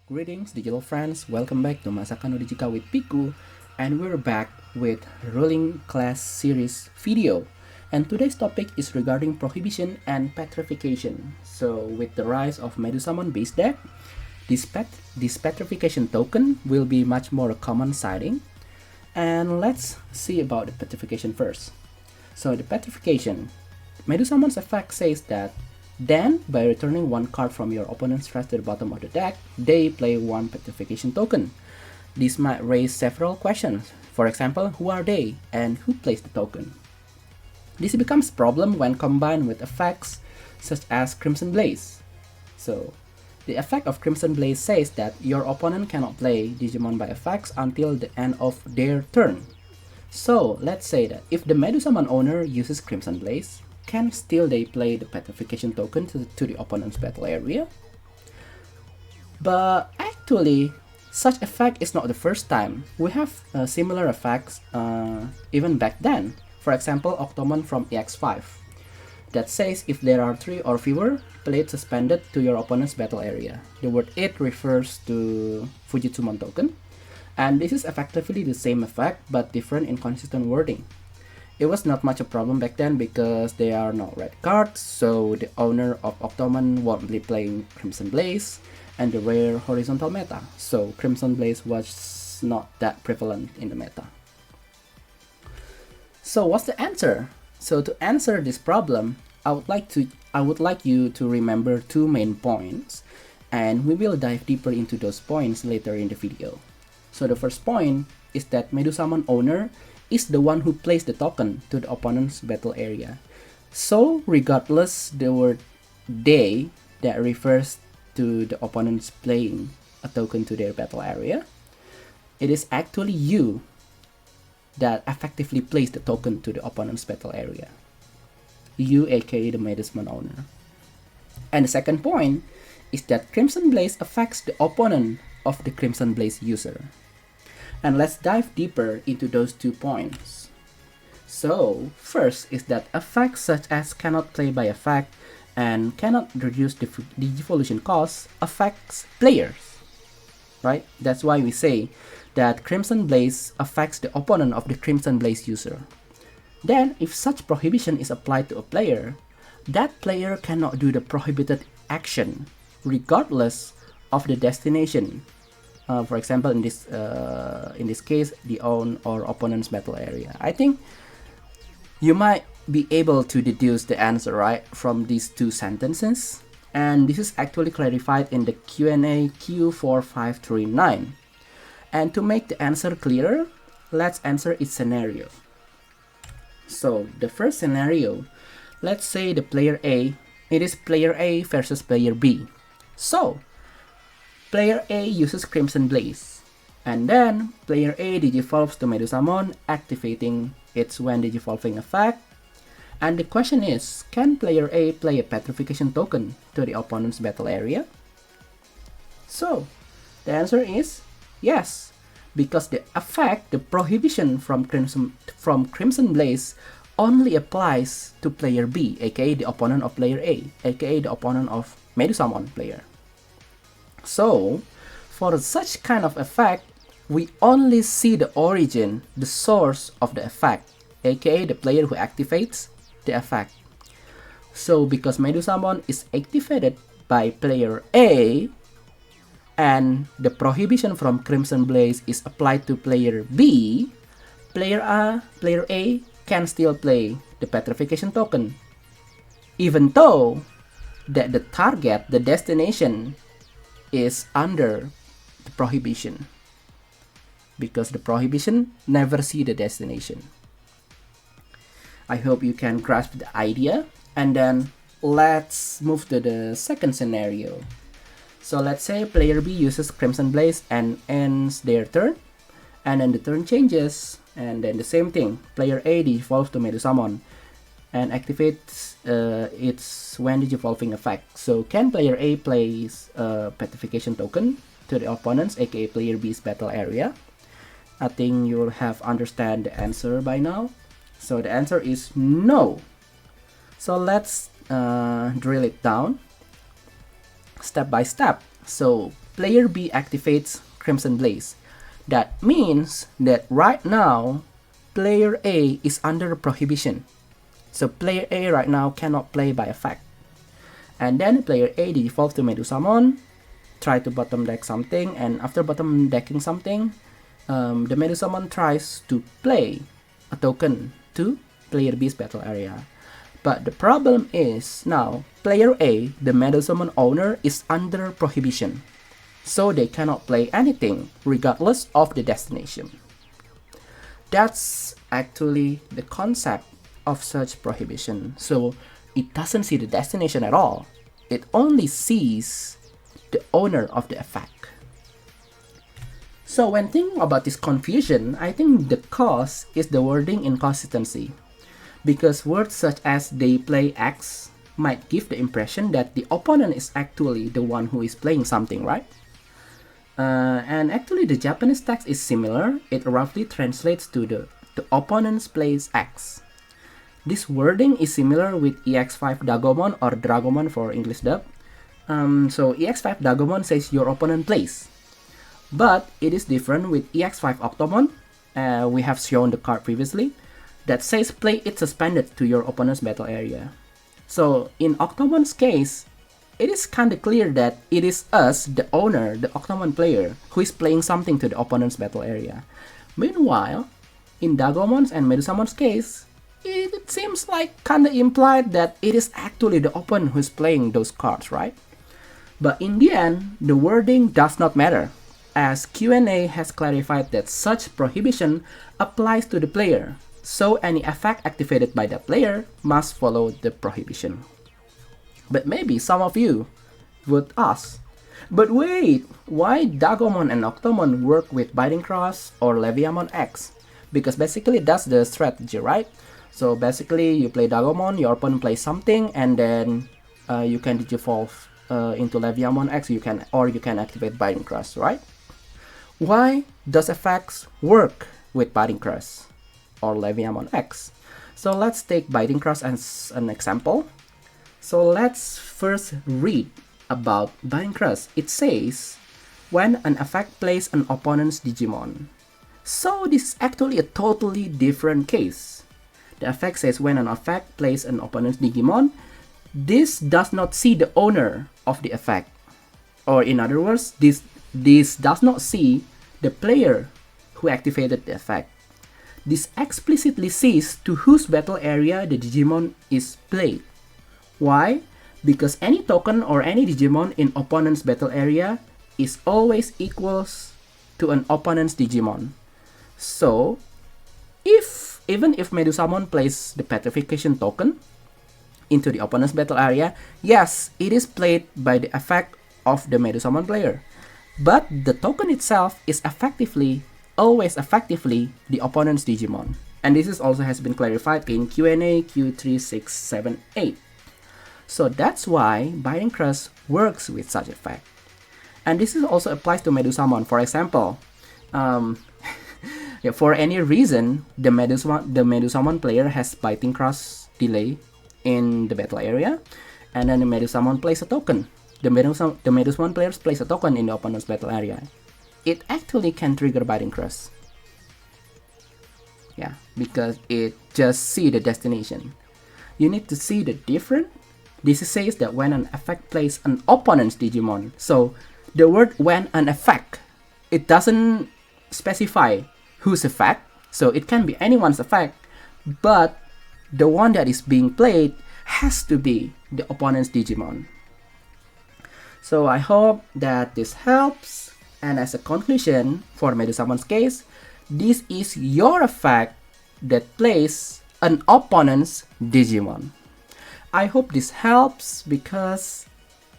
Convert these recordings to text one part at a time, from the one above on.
Greetings digital friends, welcome back to Masakan no Dijika with Piku, and we're back with ruling class series video. And today's topic is regarding Prohibition and Petrification. So with the rise of Medusamon base deck, this Petrification token will be much more a common sighting. And let's see about the Petrification first. So the Petrification, Medusamon's effect says that then, by returning one card from your opponent's trash to the bottom of the deck, they play one Petrification token. This might raise several questions. For example, who are they and who plays the token? This becomes a problem when combined with effects such as Crimson Blaze. So, the effect of Crimson Blaze says that your opponent cannot play Digimon by effects until the end of their turn. So, let's say that if the Medusamon owner uses Crimson Blaze, can still they play the Petrification token to the opponent's battle area? But actually, such effect is not the first time. We have similar effects even back then. For example, Octomon from EX5 that says if there are 3 or fewer, play it suspended to your opponent's battle area. The word it refers to Fujitsumon token, and this is effectively the same effect but different inconsistent wording. It was not much a problem back then because there are no red cards, so the owner of Octomon won't be playing Crimson Blaze and the rare horizontal meta, so Crimson Blaze was not that prevalent in the meta. So what's the answer? So to answer this problem, I would like you to remember 2 main points, and we will dive deeper into those points later in the video. So the first point is that Medusamon owner is the one who plays the token to the opponent's battle area. So regardless the word they that refers to the opponent's playing a token to their battle area, it is actually you that effectively plays the token to the opponent's battle area. You, aka the Medusamon owner. And the second point is that Crimson Blaze affects the opponent of the Crimson Blaze user. And let's dive deeper into those 2 points. So, first is that effects such as cannot play by effect and cannot reduce the Digivolution cost affects players, right? That's why we say that Crimson Blaze affects the opponent of the Crimson Blaze user. Then, if such prohibition is applied to a player, that player cannot do the prohibited action regardless of the destination. For example, in this case, the own or opponent's battle area. I think you might be able to deduce the answer, right, from these 2 sentences. And this is actually clarified in the Q&A Q4539. And to make the answer clearer, let's answer each scenario. So the first scenario, let's say the player A, it is player A versus player B. So player A uses Crimson Blaze, and then player A digivolves to Medusamon, activating its when digivolving effect. And the question is, can player A play a Petrification token to the opponent's battle area? So the answer is yes, because the effect, the prohibition from Crimson Blaze only applies to player B, aka the opponent of player A, aka the opponent of Medusamon player. So, for such kind of effect, we only see the origin, the source of the effect, aka the player who activates the effect. So, because Medusamon is activated by player A, and the prohibition from Crimson Blaze is applied to player B, player A can still play the Petrification token, even though that the target, the destination, is under the prohibition, because the prohibition never see the destination. I hope you can grasp the idea. And then let's move to the second scenario. So let's say player B uses Crimson Blaze and ends their turn, and then the turn changes, and then the same thing, player A devolves to Medusamon and activates its when digivolving effect. So can player A plays a Petrification token to the opponents, aka player B's battle area? I think you will have understand the answer by now. So the answer is no. So let's drill it down step by step. So player B activates Crimson Blaze. That means that right now, player A is under prohibition. So player A right now cannot play by effect. And then player A defaults to Medusamon, try to bottom deck something, and after bottom decking something, the Medusamon tries to play a token to player B's battle area. But the problem is now player A, the Medusamon owner, is under prohibition. So they cannot play anything regardless of the destination. That's actually the concept of such prohibition. So it doesn't see the destination at all. It only sees the owner of the effect. So when thinking about this confusion, I think the cause is the wording inconsistency. Because words such as they play X might give the impression that the opponent is actually the one who is playing something, right? And actually the Japanese text is similar. It roughly translates to the opponent plays X. This wording is similar with EX5 Dagomon or Dragomon for English dub. So EX5 Dagomon says your opponent plays. But it is different with EX5 Octomon, we have shown the card previously, that says play it suspended to your opponent's battle area. So in Octomon's case, it is kinda clear that it is us, the owner, the Octomon player, who is playing something to the opponent's battle area. Meanwhile, in Dagomon's and Medusamon's case, it seems like kinda implied that it is actually the opponent who is playing those cards, right? But in the end, the wording does not matter, as Q&A has clarified that such prohibition applies to the player, so any effect activated by the player must follow the prohibition. But maybe some of you would ask, but wait, why Dagomon and Octomon work with Biting Cross or Leviamon X? Because basically that's the strategy, right? So basically you play Dagomon, your opponent plays something, and then you can digivolve into Leviamon X, you can activate Biting Cross, right? Why does effects work with Biting Cross or Leviamon X? So let's take Biting Cross as an example. So let's first read about Biting Cross. It says, when an effect plays an opponent's Digimon. So this is actually a totally different case. The effect says when an effect plays an opponent's Digimon, this does not see the owner of the effect. Or in other words, this does not see the player who activated the effect. This explicitly sees to whose battle area the Digimon is played. Why? Because any token or any Digimon in opponent's battle area is always equals to an opponent's Digimon. So, even if Medusamon plays the Petrification token into the opponent's battle area, yes, it is played by the effect of the Medusamon player. But the token itself is always effectively the opponent's Digimon. And this is also has been clarified in Q&A Q3678. So that's why Biting Cross works with such effect. And this is also applies to Medusamon. For example, for any reason, the Medusamon player has Biting Cross delay in the battle area, and then the Medusamon plays a token. The Medusamon players plays a token in the opponent's battle area. It actually can trigger Biting Cross. Yeah, because it just see the destination. You need to see the difference. This says that when an effect plays an opponent's Digimon. So the word when an effect, it doesn't specify whose effect. So it can be anyone's effect, but the one that is being played has to be the opponent's Digimon. So I hope that this helps. And as a conclusion, for Medusamon's case, this is your effect that plays an opponent's Digimon. I hope this helps because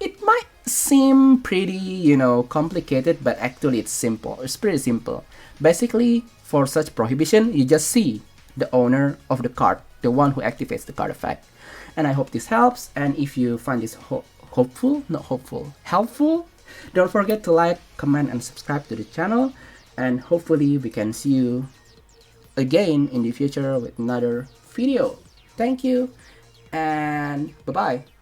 it might seem pretty, complicated, but actually it's simple. It's pretty simple. Basically, for such prohibition, you just see the owner of the card, the one who activates the card effect. And I hope this helps. And if you find this helpful, don't forget to like, comment, and subscribe to the channel. And hopefully we can see you again in the future with another video. Thank you, and bye-bye.